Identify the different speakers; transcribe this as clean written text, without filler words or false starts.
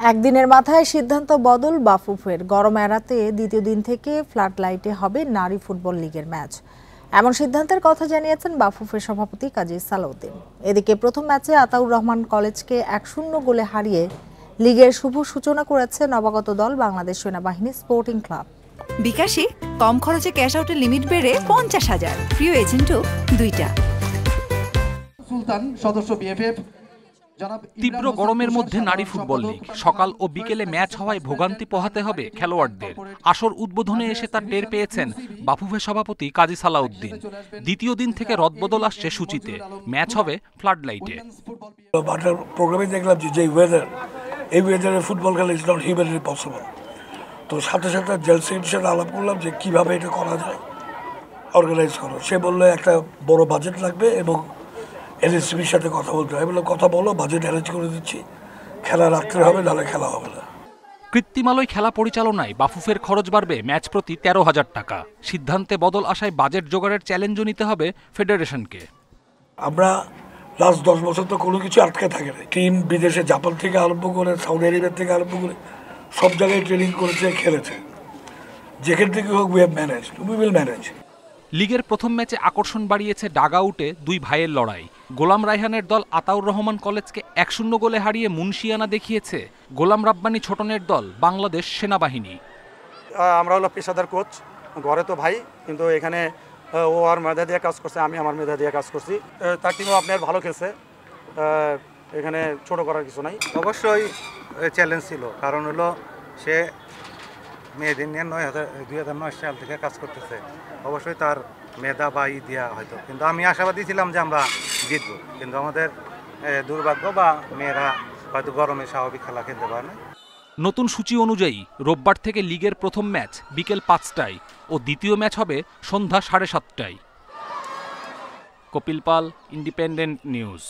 Speaker 1: একদিনের মাথায় সিদ্ধান্ত বদল বাফুফের। গরম এড়াতে দ্বিতীয় দিন থেকে ফ্লাড লাইটে হবে নারী ফুটবল লিগের ম্যাচ। এমন সিদ্ধান্তের কথা জানিয়েছেন বাফুফের সভাপতি কাজী সালাউদ্দিন। এদিকে প্রথম ম্যাচে আতাউর রহমান কলেজকে 1-0 গোলে হারিয়ে লিগের শুভ সূচনা করেছে নবাগত দল বাংলাদেশ সেনাবাহিনী স্পোর্টিং ক্লাব।
Speaker 2: বিকাশে কম খরচে ক্যাশ আউটের লিমিট বেড়ে 50,000। প্রিয় এজেন্টও 2টা।
Speaker 3: সুলতান সদস্য বিএফএফ।
Speaker 4: তীব্র গরমের মধ্যে নারী ফুটবল লিগ সকাল ও বিকেলে ম্যাচ হওয়ায় ভোগান্তি পোহাতে হবে খেলোয়াড়দের। আসর উদ্বোধনে এসে তার টের পেয়েছেন বাফুফের সভাপতি কাজী সালাউদ্দিন। দ্বিতীয় দিন থেকে রদবদল আসছে সূচিতে। ম্যাচ হবে ফ্লাড লাইটে।
Speaker 5: প্রোগ্রামে দেখলাম যে ওয়েদার, এই ওয়েদারে ফুটবল খেলা ইজ নট হিউম্যানলি পসিবল। তো সাথে সাথে জেলসির সাথে আলাপ করলাম যে কিভাবে এটা করা যায়, অর্গানাইজ করো। সে বললো একটা বড় বাজেট লাগবে এবং এনএসসিবির সাথে কথা বলতে হবে। বলে কথা বলো, বাজেট অ্যারেঞ্জ করে দিচ্ছি, খেলা রাত্রে হবে, নাহলে খেলা হবে না।
Speaker 4: কৃত্রিমালয় খেলা পরিচালনায় বাফুফের খরচ বাড়বে ম্যাচ প্রতি 13,000 টাকা। সিদ্ধান্তে বদল আসায় বাজেট জোগাড়ের চ্যালেঞ্জও নিতে হবে ফেডারেশনকে।
Speaker 5: আমরা লাস্ট 10 বছর তো কোনো কিছু আটকে থাকে না। টিম বিদেশে জাপান থেকে আরম্ভ করে সৌদি আরবের থেকে আরম্ভ করে সব জায়গায় ট্রেনিং করেছে, খেলেছে। যেখান থেকে হোক উই উইল ম্যানেজ।
Speaker 4: লিগের প্রথম ম্যাচে আকর্ষণ বাড়িয়েছে ডাগআউটে দুই ভাইয়ের লড়াই। গোলাম রায়হানের দল আতাউর রহমান কলেজকে 1-0 গোলে হারিয়ে মুন্সিয়ানা দেখিয়েছে গোলাম রাব্বানী ছোটনের দল বাংলাদেশ সেনাবাহিনী।
Speaker 6: আমরা হলো পেশাদার কোচ, ঘরে তো ভাই, কিন্তু এখানে ও আর মেধা দিয়ে কাজ করছে, আমি আমার মেধা দিয়ে কাজ করছি। তার টিমও আপনার ভালো খেলছে, এখানে ছোট করার কিছু নাই।
Speaker 7: অবশ্যই চ্যালেঞ্জ ছিল, কারণ হলো সে মেয়েদের নিয়ে 2009 সাল থেকে কাজ করতেছে। অবশ্যই তার মেধা বা দেওয়া হয়তো, কিন্তু আমি আশাবাদী ছিলাম যে আমরা জিতবো। কিন্তু আমাদের দুর্ভাগ্য বা মেয়েরা হয়তো গরমে স্বাভাবিক খেলা খেলতে পারে না।
Speaker 4: নতুন সূচি অনুযায়ী রোববার থেকে লিগের প্রথম ম্যাচ বিকেল 5টায় ও দ্বিতীয় ম্যাচ হবে সন্ধ্যা 7:30টায়। কপিল পাল, ইন্ডিপেন্ডেন্ট নিউজ।